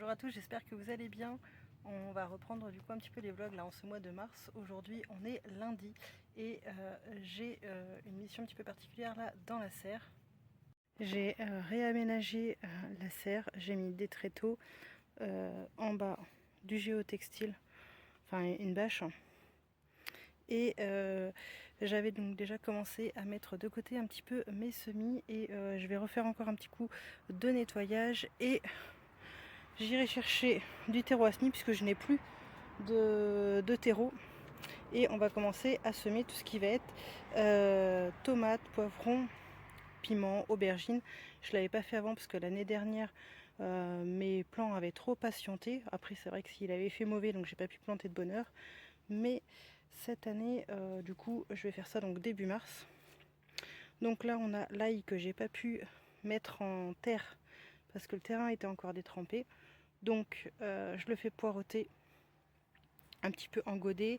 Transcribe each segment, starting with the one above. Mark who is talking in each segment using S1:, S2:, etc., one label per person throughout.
S1: Bonjour à tous, j'espère que vous allez bien. On va reprendre du coup un petit peu les vlogs là en ce mois de mars. Aujourd'hui on est lundi et j'ai une mission un petit peu particulière là dans la serre. J'ai réaménagé la serre, j'ai mis des tréteaux en bas du géotextile, enfin une bâche. Et j'avais donc déjà commencé à mettre de côté un petit peu mes semis et je vais refaire encore un petit coup de nettoyage et j'irai chercher du terreau à semis puisque je n'ai plus de terreau et on va commencer à semer tout ce qui va être tomates, poivrons, piments, aubergines. Je ne l'avais pas fait avant parce que l'année dernière mes plants avaient trop patienté. Après c'est vrai que s'il avait fait mauvais donc j'ai pas pu planter de bonne heure, mais cette année du coup je vais faire ça donc début mars. Donc là on a l'ail que j'ai pas pu mettre en terre parce que le terrain était encore détrempé. Donc je le fais poireauter un petit peu en godet,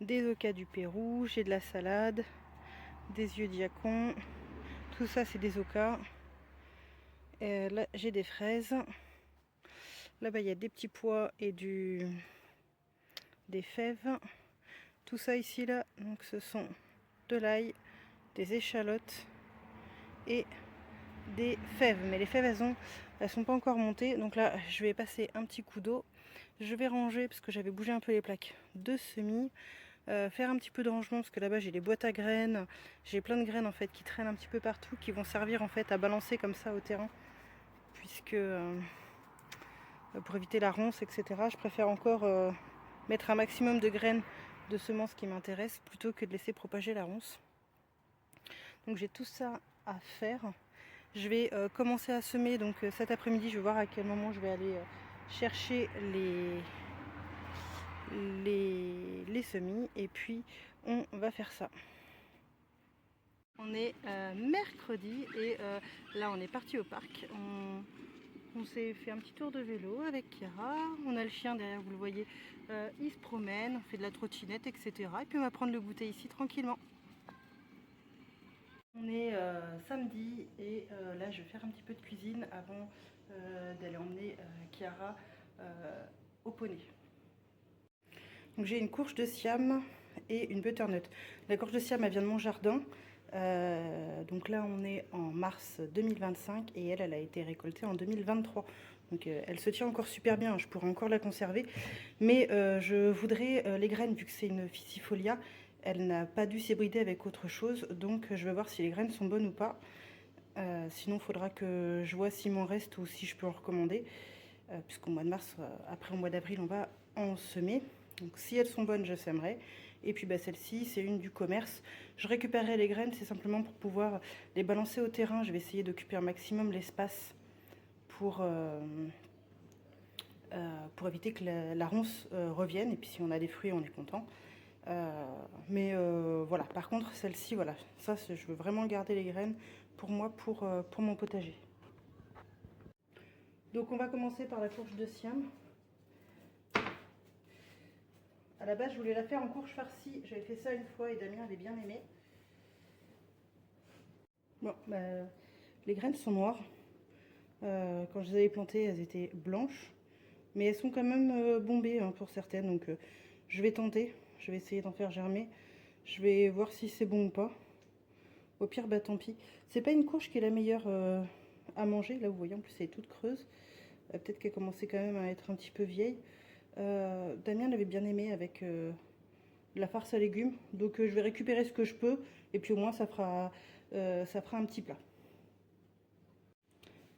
S1: des oca du Pérou, j'ai de la salade, des yeux diacon, tout ça c'est des oca. Là j'ai des fraises, là-bas il y a des petits pois et des fèves. Tout ça ici là, donc ce sont de l'ail, des échalotes et des fèves. Mais les fèves elles sont pas encore montées, donc là je vais passer un petit coup d'eau. Je vais ranger parce que j'avais bougé un peu les plaques de semis. Faire un petit peu de rangement parce que là-bas j'ai les boîtes à graines, j'ai plein de graines en fait qui traînent un petit peu partout, qui vont servir en fait à balancer comme ça au terrain, puisque pour éviter la ronce, etc. Je préfère encore mettre un maximum de graines de semences qui m'intéressent plutôt que de laisser propager la ronce. Donc j'ai tout ça à faire. Je vais commencer à semer donc cet après-midi. Je vais voir à quel moment je vais aller chercher les semis et puis on va faire ça. On est mercredi et là on est parti au parc. On s'est fait un petit tour de vélo avec Chiara. On a le chien derrière, vous le voyez, il se promène, on fait de la trottinette, etc. Et puis on va prendre le goûter ici tranquillement. On est samedi et là je vais faire un petit peu de cuisine avant d'aller emmener Chiara au poney. Donc j'ai une courge de Siam et une butternut. La courge de Siam elle vient de mon jardin. Donc là on est en mars 2025 et elle a été récoltée en 2023. Donc elle se tient encore super bien, je pourrais encore la conserver. Mais je voudrais les graines, vu que c'est une Fissifolia, elle n'a pas dû s'hybrider avec autre chose. Donc je vais voir si les graines sont bonnes ou pas. Sinon il faudra que je vois s'il m'en reste ou si je peux en recommander. Puisqu'au mois de mars, après au mois d'avril, on va en semer. Donc si elles sont bonnes, je sèmerai. Et puis bah, celle-ci, c'est une du commerce. Je récupérerai les graines, c'est simplement pour pouvoir les balancer au terrain. Je vais essayer d'occuper un maximum l'espace pour éviter que la ronce revienne. Et puis si on a des fruits, on est content. Mais voilà, par contre, celle-ci, voilà, ça, je veux vraiment garder les graines pour moi, pour mon potager. Donc on va commencer par la courge de Siam. À la base, je voulais la faire en courge farcie. J'avais fait ça une fois et Damien avait bien aimé. Bon, bah, les graines sont noires. Quand je les avais plantées, elles étaient blanches. Mais elles sont quand même bombées hein, pour certaines. Donc je vais tenter. Je vais essayer d'en faire germer. Je vais voir si c'est bon ou pas. Au pire, bah tant pis. C'est pas une courge qui est la meilleure à manger. Là, vous voyez, en plus, elle est toute creuse. Peut-être qu'elle commençait quand même à être un petit peu vieille. Damien l'avait bien aimé avec la farce à légumes. Donc je vais récupérer ce que je peux. Et puis au moins, ça fera un petit plat.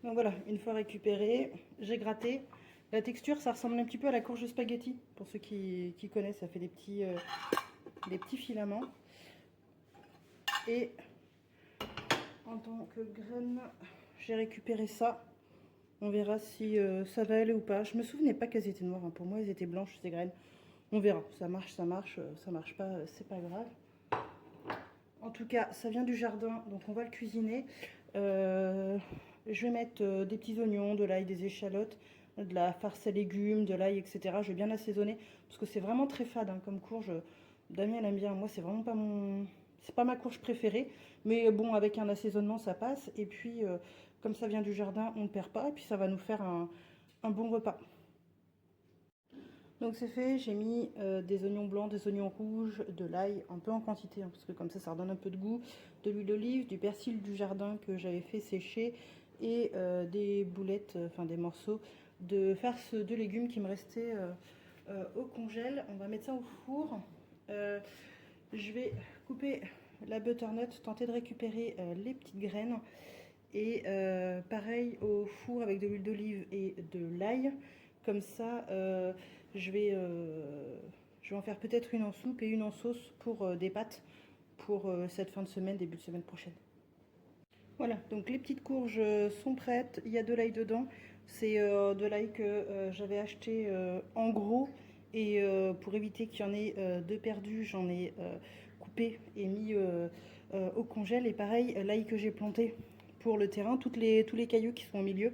S1: Donc voilà, une fois récupéré, j'ai gratté. La texture, ça ressemble un petit peu à la courge de spaghetti. Pour ceux qui connaissent, ça fait des petits filaments. Et en tant que graine, j'ai récupéré ça. On verra si ça va aller ou pas. Je me souvenais pas qu'elles étaient noires. Hein. Pour moi, elles étaient blanches, ces graines. On verra. Ça marche, ça marche. Ça marche pas, c'est pas grave. En tout cas, ça vient du jardin, donc on va le cuisiner. Je vais mettre des petits oignons, de l'ail, des échalotes, de la farce à légumes, de l'ail, etc. Je vais bien assaisonner parce que c'est vraiment très fade hein, comme courge. Damien aime bien. Moi, c'est vraiment pas c'est pas ma courge préférée, mais bon, avec un assaisonnement, ça passe. Et puis, comme ça vient du jardin, on ne perd pas. Et puis, ça va nous faire un bon repas. Donc c'est fait, j'ai mis des oignons blancs, des oignons rouges, de l'ail, un peu en quantité, hein, parce que comme ça redonne un peu de goût, de l'huile d'olive, du persil du jardin que j'avais fait sécher, et des boulettes, enfin des morceaux de farce de légumes qui me restaient au congèle. On va mettre ça au four. Je vais couper la butternut, tenter de récupérer les petites graines. Et pareil au four avec de l'huile d'olive et de l'ail. Comme ça, je vais en faire peut-être une en soupe et une en sauce pour des pâtes pour cette fin de semaine, début de semaine prochaine. Voilà, donc les petites courges sont prêtes. Il y a de l'ail dedans. C'est de l'ail que j'avais acheté en gros. Et pour éviter qu'il y en ait de perdu, j'en ai coupé et mis au congèle. Et pareil, l'ail que j'ai planté pour le terrain, tous les cailloux qui sont au milieu,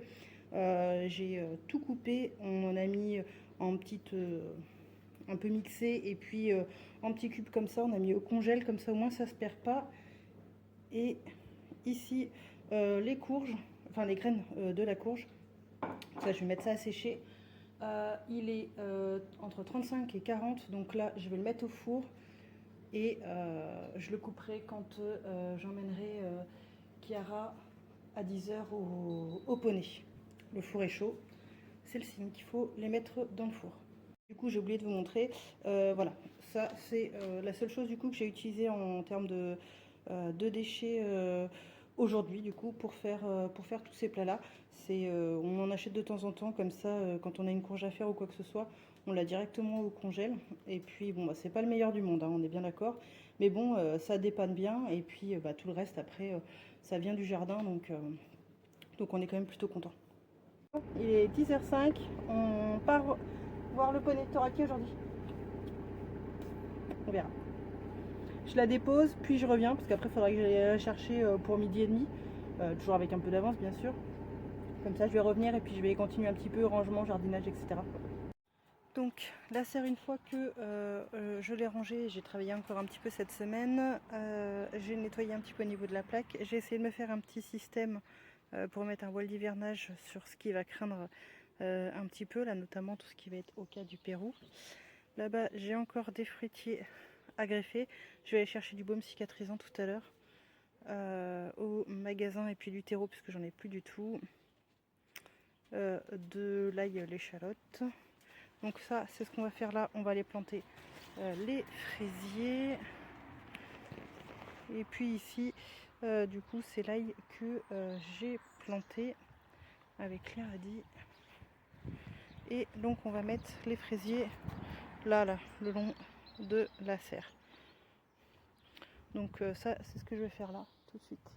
S1: j'ai tout coupé. On en a mis en petites, un peu mixé, et puis en petits cubes comme ça, on a mis au congèle, comme ça au moins ça se perd pas. Et ici les courges, enfin les graines de la courge, ça je vais mettre ça à sécher. Il est entre 35 et 40, donc là je vais le mettre au four et je le couperai quand j'emmènerai Chiara à 10h au poney. Le four est chaud, c'est le signe qu'il faut les mettre dans le four. Du coup j'ai oublié de vous montrer, voilà, ça c'est la seule chose du coup que j'ai utilisé en termes de déchets aujourd'hui du coup pour faire tous ces plats là. On en achète de temps en temps comme ça, quand on a une courge à faire ou quoi que ce soit, on l'a directement au congèle. Et puis bon, bah, c'est pas le meilleur du monde, hein, on est bien d'accord, mais bon, ça dépanne bien. Et puis bah, tout le reste après ça vient du jardin, donc on est quand même plutôt content. Il est 10h05, on part voir le poney de Thoraki aujourd'hui. On verra. Je la dépose, puis je reviens, parce qu'après il faudra que j'aille la chercher pour 12h30, toujours avec un peu d'avance bien sûr. Comme ça je vais revenir et puis je vais continuer un petit peu rangement, jardinage, etc. Donc la serre, une fois que je l'ai rangée, j'ai travaillé encore un petit peu cette semaine, j'ai nettoyé un petit peu au niveau de la plaque, j'ai essayé de me faire un petit système pour mettre un voile d'hivernage sur ce qui va craindre un petit peu, là notamment tout ce qui va être au cas du Pérou. Là-bas j'ai encore des fruitiers à greffer, je vais aller chercher du baume cicatrisant tout à l'heure au magasin, et puis du terreau puisque j'en ai plus du tout, de l'ail, l'échalote. Donc ça c'est ce qu'on va faire là, on va aller planter les fraisiers. Et puis ici du coup c'est l'ail que j'ai planté avec les radis. Et donc on va mettre les fraisiers là le long de la serre. Donc ça c'est ce que je vais faire là tout de suite.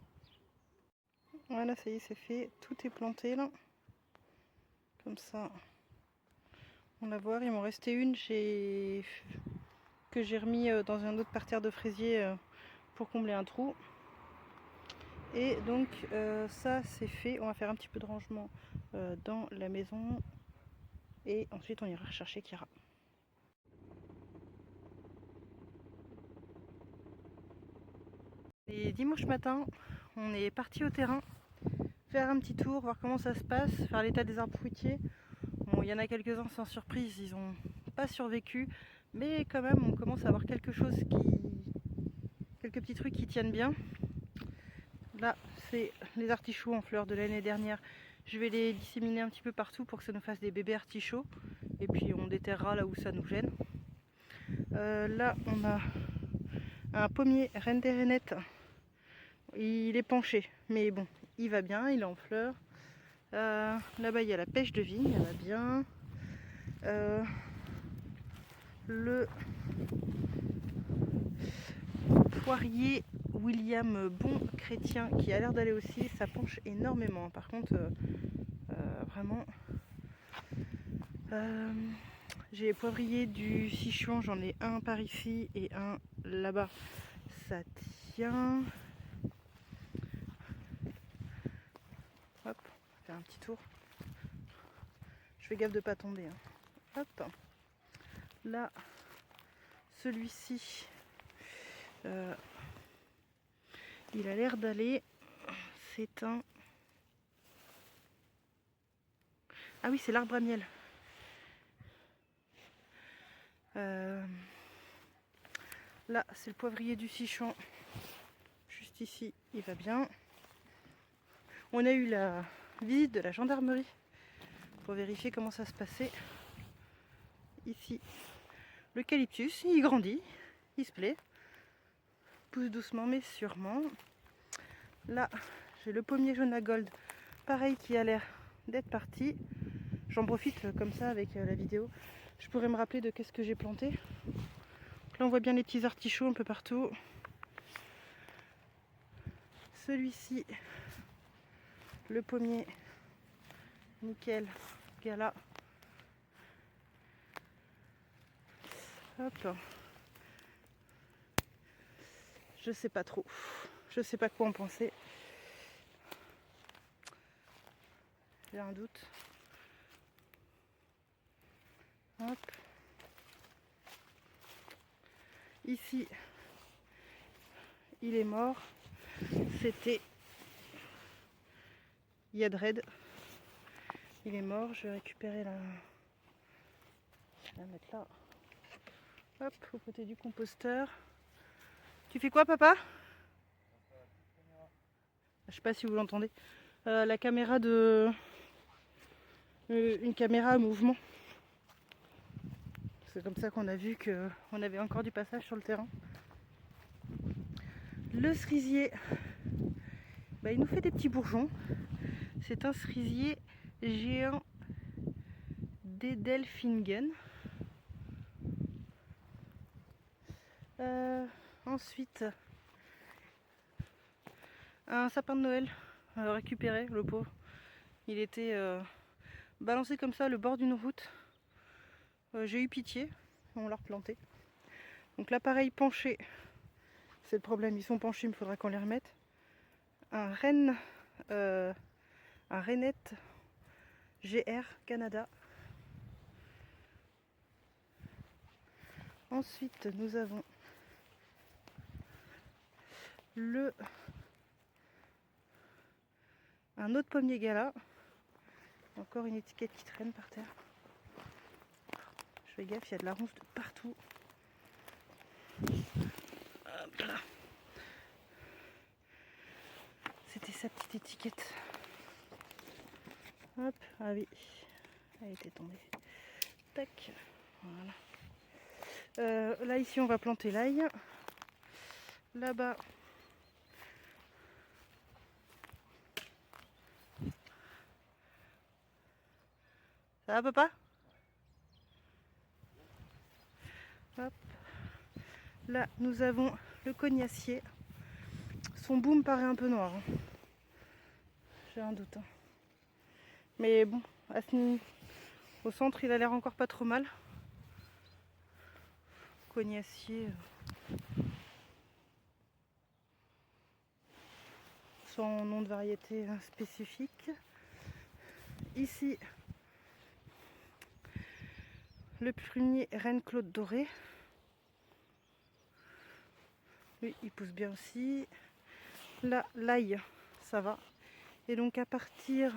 S1: Voilà, ça y est, c'est fait, tout est planté là. Comme ça on va voir, il m'en restait une que j'ai remis dans un autre parterre de fraisiers pour combler un trou. Et donc ça c'est fait, on va faire un petit peu de rangement dans la maison et ensuite on ira chercher Chiara. Et dimanche matin, on est parti au terrain faire un petit tour, voir comment ça se passe, faire l'état des arbres fruitiers. Bon, il y en a quelques-uns sans surprise, ils n'ont pas survécu, mais quand même on commence à avoir quelques petits trucs qui tiennent bien. Là c'est les artichauts en fleurs de l'année dernière, je vais les disséminer un petit peu partout pour que ça nous fasse des bébés artichauts, et puis on déterrera là où ça nous gêne. Là on a un pommier reine des rainettes, il est penché mais bon il va bien, il est en fleurs. Là-bas il y a la pêche de vigne, elle va bien. Le poirier William Bon Chrétien qui a l'air d'aller aussi, ça penche énormément. Par contre vraiment j'ai les poivriers du Sichuan, j'en ai un par ici et un là-bas, ça tient. Hop, on va faire un petit tour. Je fais gaffe de pas tomber, hein. Hop, là celui-ci il a l'air d'aller, c'est un, ah oui c'est l'arbre à miel. Là, c'est le poivrier du Sichon. Juste ici, il va bien. On a eu la visite de la gendarmerie pour vérifier comment ça se passait. Ici, l'eucalyptus, il grandit, il se plaît. Pousse doucement mais sûrement. Là, j'ai le pommier jaune à gold, pareil, qui a l'air d'être parti. J'en profite comme ça avec la vidéo. Je pourrais me rappeler de qu'est-ce que j'ai planté. Donc là, on voit bien les petits artichauts un peu partout. Celui-ci, le pommier, nickel, gala. Hop. Je sais pas trop. Je sais pas quoi en penser. J'ai un doute. Hop. Ici, il est mort. C'était Yadred. Il est mort. Je vais récupérer la... Je vais la mettre là. Hop, au côté du composteur. Tu fais quoi, papa? Je sais pas si vous l'entendez. La caméra de... une caméra à mouvement. C'est comme ça qu'on a vu qu'on avait encore du passage sur le terrain. Le cerisier, bah, il nous fait des petits bourgeons. C'est un cerisier géant d'Edelfingen. Ensuite, un sapin de Noël récupéré, le pauvre. Il était balancé comme ça, le bord d'une route. J'ai eu pitié, on l'a replanté. Donc l'appareil penché, c'est le problème, ils sont penchés, il me faudra qu'on les remette. Un Renette GR Canada. Ensuite, nous avons un autre pommier gala. Encore une étiquette qui traîne par terre. Je fais gaffe, il y a de la ronce de partout. Hop là. C'était sa petite étiquette. Hop, ah oui, elle était tombée. Tac, voilà. Là ici on va planter l'ail. Là-bas, ça va papa? Hop. Là nous avons le cognacier. Son bout me paraît un peu noir. Hein. J'ai un doute. Hein. Mais bon, au centre il a l'air encore pas trop mal. Cognacier. Sans nom de variété spécifique. Ici, le prunier Reine Claude Doré. Lui, il pousse bien aussi. Là, l'ail, ça va. Et donc à partir...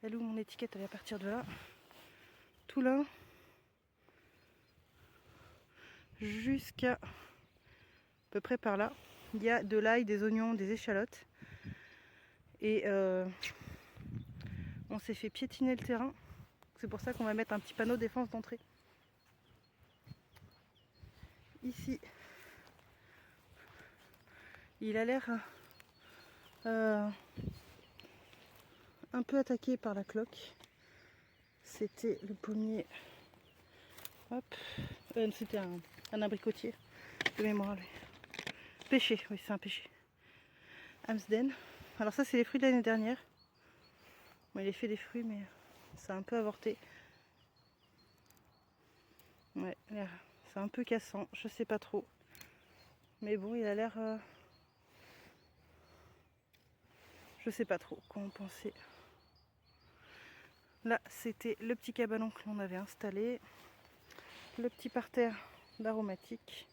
S1: Elle est où mon étiquette? Elle est à partir de là. Tout là. Jusqu'à peu près par là. Il y a de l'ail, des oignons, des échalotes. Et on s'est fait piétiner le terrain. C'est pour ça qu'on va mettre un petit panneau défense d'entrée. Ici, il a l'air un peu attaqué par la cloque. C'était le pommier. Hop. C'était un abricotier de mémoire. Lui. Pêché, oui, c'est un pêché. Amsden. Alors ça, c'est les fruits de l'année dernière. Bon, il a fait des fruits, mais ça a un peu avorté. Ouais, c'est un peu cassant, je sais pas trop. Mais bon, il a l'air... Je sais pas trop quoi en penser. Là, c'était le petit cabanon que l'on avait installé. Le petit parterre d'aromatique.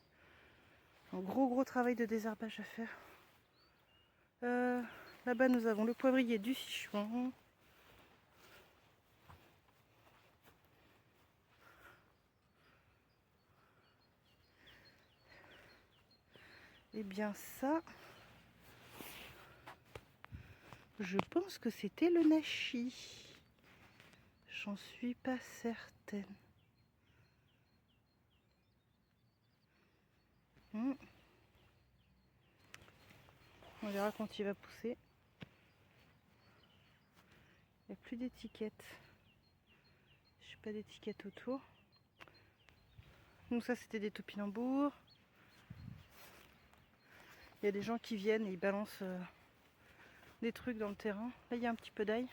S1: Un gros travail de désherbage à faire. Là-bas, nous avons le poivrier du Sichuan. Eh bien ça, je pense que c'était le nashi. J'en suis pas certaine. On verra quand il va pousser. Il n'y a plus d'étiquette. Je n'ai pas d'étiquette autour. Donc ça c'était des topinambours. Il y a des gens qui viennent et ils balancent des trucs dans le terrain. Là il y a un petit peu d'ail.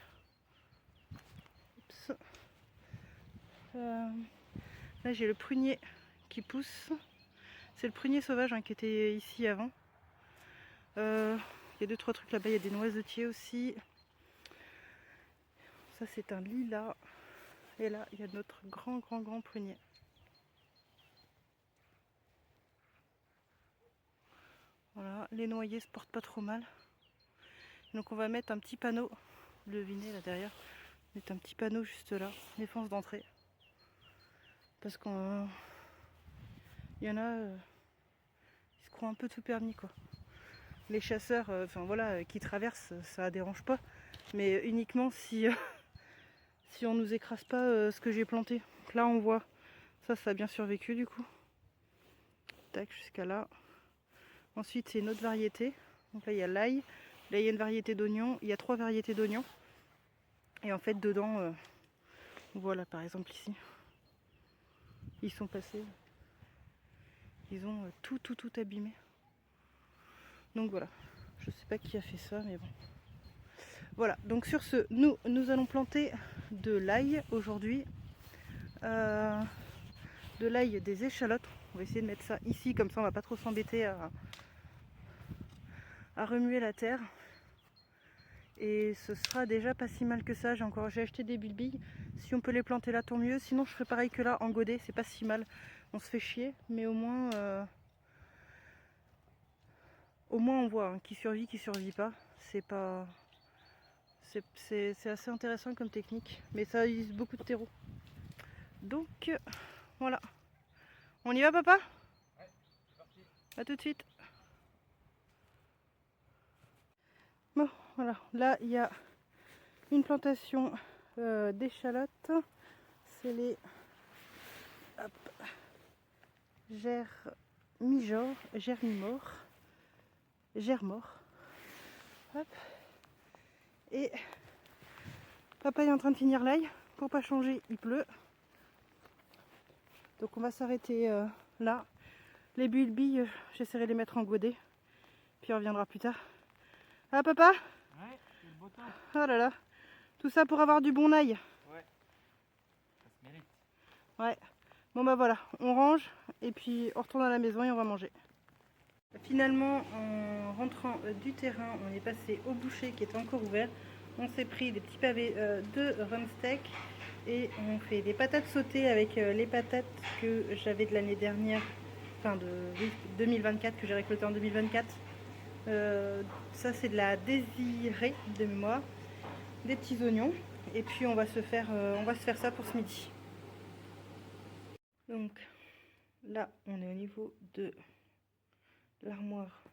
S1: Là j'ai le prunier qui pousse. C'est le prunier sauvage qui était ici avant. Il y a 2-3 trucs là-bas, il y a des noisetiers aussi. Ça c'est un lilas. Et là il y a notre grand prunier. Voilà, les noyers se portent pas trop mal. Donc on va mettre un petit panneau, devinez là derrière, mettre un petit panneau juste là, défense d'entrée. Parce qu'il y en a, ils se croient un peu tout permis quoi. Les chasseurs, qui traversent, ça dérange pas. Mais uniquement si, si on nous écrase pas ce que j'ai planté. Donc là on voit, ça a bien survécu du coup. Tac, jusqu'à là. Ensuite c'est une autre variété. Donc là il y a l'ail. Là il y a une variété d'oignons. Il y a 3 variétés d'oignons. Et en fait dedans, voilà par exemple ici. Ils sont passés. Ils ont tout abîmé. Donc voilà. Je sais pas qui a fait ça mais bon. Voilà, donc sur ce, nous allons planter de l'ail aujourd'hui. De l'ail des échalotes. On va essayer de mettre ça ici, comme ça on va pas trop s'embêter à remuer la terre. Et ce sera déjà pas si mal que ça. J'ai acheté des bilbilles. Si on peut les planter là, tant mieux. Sinon je ferai pareil que là, en godet, c'est pas si mal. On se fait chier, mais au moins on voit qui survit, qui survit pas. C'est pas. C'est assez intéressant comme technique, mais ça utilise beaucoup de terreau. Donc voilà. On y va papa?
S2: Ouais, c'est parti.
S1: A tout de suite. Bon, voilà. Là, il y a une plantation d'échalotes. C'est les germores. Hop. Et papa est en train de finir l'ail. Pour pas changer, il pleut. Donc on va s'arrêter là. Les billes, j'essaierai de les mettre en godet. Puis on reviendra plus tard. Ah papa?
S2: Ouais, c'est le beau temps.
S1: Oh là là. Tout ça pour avoir du bon ail.
S2: Ouais, ça se mérite.
S1: Ouais. Bon bah voilà, on range et puis on retourne à la maison et on va manger. Finalement, en rentrant du terrain, on est passé au boucher qui était encore ouvert. On s'est pris des petits pavés de rumsteak et on fait des patates sautées avec les patates que j'avais de l'année dernière, enfin de 2024, que j'ai récolté en 2024. Ça c'est de la désirée de mémoire, des petits oignons et puis on va se faire ça pour ce midi. Donc là on est au niveau de l'armoire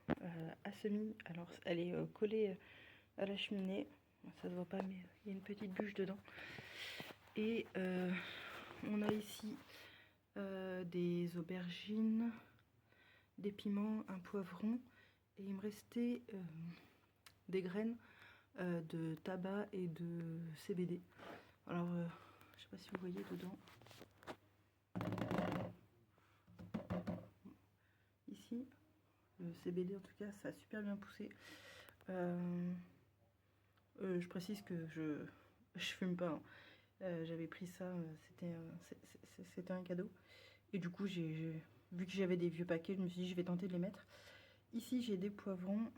S1: à semis. Alors elle est collée à la cheminée, ça se voit pas mais il y a une petite bûche dedans. Et on a ici des aubergines, des piments, un poivron et il me restait des graines de tabac et de CBD. Alors je sais pas si vous voyez dedans. Ici, le CBD en tout cas, ça a super bien poussé. Je précise que je fume pas. J'avais pris ça, c'était un cadeau. Et du coup, vu que j'avais des vieux paquets, je me suis dit je vais tenter de les mettre. Ici, j'ai des poivrons.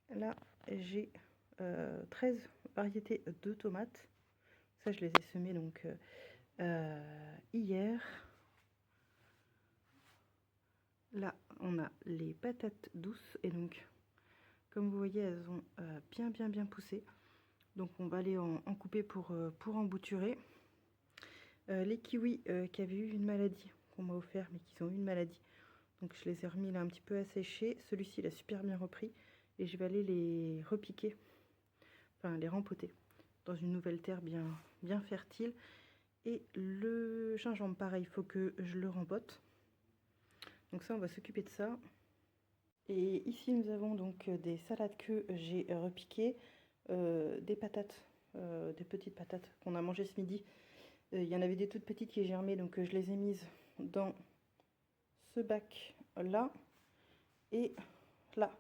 S1: Là, j'ai 13 variétés de tomates. Ça, je les ai semées donc hier. Là, on a les patates douces et donc, comme vous voyez, elles ont bien poussé. Donc, on va aller en couper pour embouturer. Les kiwis qui avaient eu une maladie qu'on m'a offert, mais qui ont eu une maladie. Donc je les ai remis là un petit peu asséchés. Celui-ci il a super bien repris et je vais aller les repiquer, enfin les rempoter dans une nouvelle terre bien fertile. Et le gingembre pareil, il faut que je le rempote. Donc ça on va s'occuper de ça. Et ici nous avons donc des salades que j'ai repiquées, des patates, des petites patates qu'on a mangées ce midi. Il y en avait des toutes petites qui germaient, donc je les ai mises dans ce bac là et là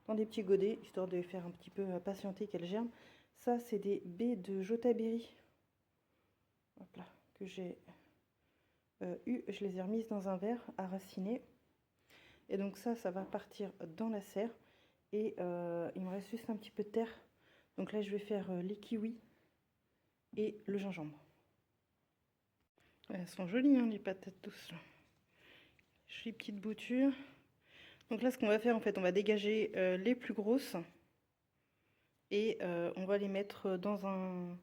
S1: dans des petits godets, histoire de les faire un petit peu patienter qu'elles germent. Ça c'est des baies de jotaberry, hop là, que j'ai je les ai remises dans un verre à raciner. Et donc ça va partir dans la serre. Et il me reste juste un petit peu de terre. Donc là je vais faire les kiwis et le gingembre. Elles sont jolies hein, les patates douces là. Jolies petites boutures. Donc là ce qu'on va faire en fait, on va dégager les plus grosses. Et on va les mettre dans un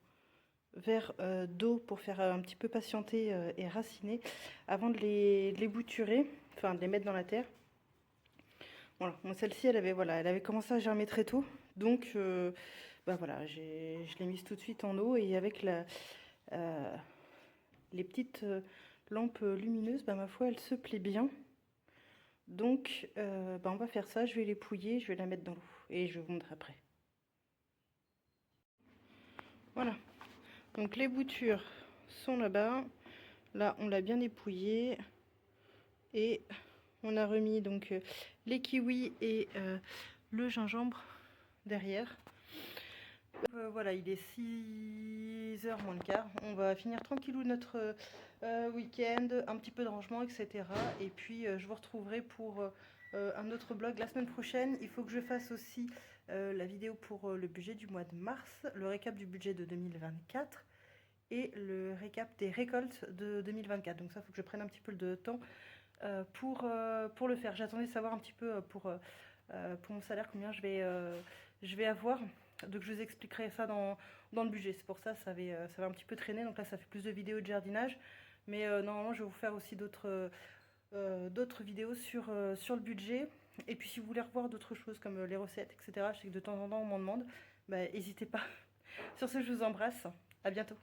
S1: verre d'eau pour faire un petit peu patienter et raciner avant de les bouturer, enfin de les mettre dans la terre. Voilà, celle-ci elle avait commencé à germer très tôt, donc bah voilà, je l'ai mise tout de suite en eau et avec les petites lampes lumineuses, bah, ma foi elle se plaît bien. Donc bah, on va faire ça, je vais les pouiller, je vais la mettre dans l'eau et je vous montre après. Voilà, donc les boutures sont là-bas. Là on l'a bien épouillé et on a remis donc les kiwis et le gingembre derrière. Voilà, il est 6h moins le quart. On va finir tranquillou notre week-end, un petit peu de rangement, etc. Et puis je vous retrouverai pour un autre vlog la semaine prochaine. Il faut que je fasse aussi la vidéo pour le budget du mois de mars, le récap du budget de 2024 et le récap des récoltes de 2024. Donc ça, il faut que je prenne un petit peu de temps pour le faire. J'attendais de savoir un petit peu pour mon salaire combien je vais avoir. Donc je vous expliquerai ça dans le budget. C'est pour ça ça va un petit peu traîner. Donc là ça fait plus de vidéos de jardinage. Mais normalement je vais vous faire aussi d'autres vidéos sur le budget. Et puis si vous voulez revoir d'autres choses comme les recettes, etc. Je sais que de temps en temps on m'en demande. Bah, n'hésitez pas. Sur ce, je vous embrasse. À bientôt.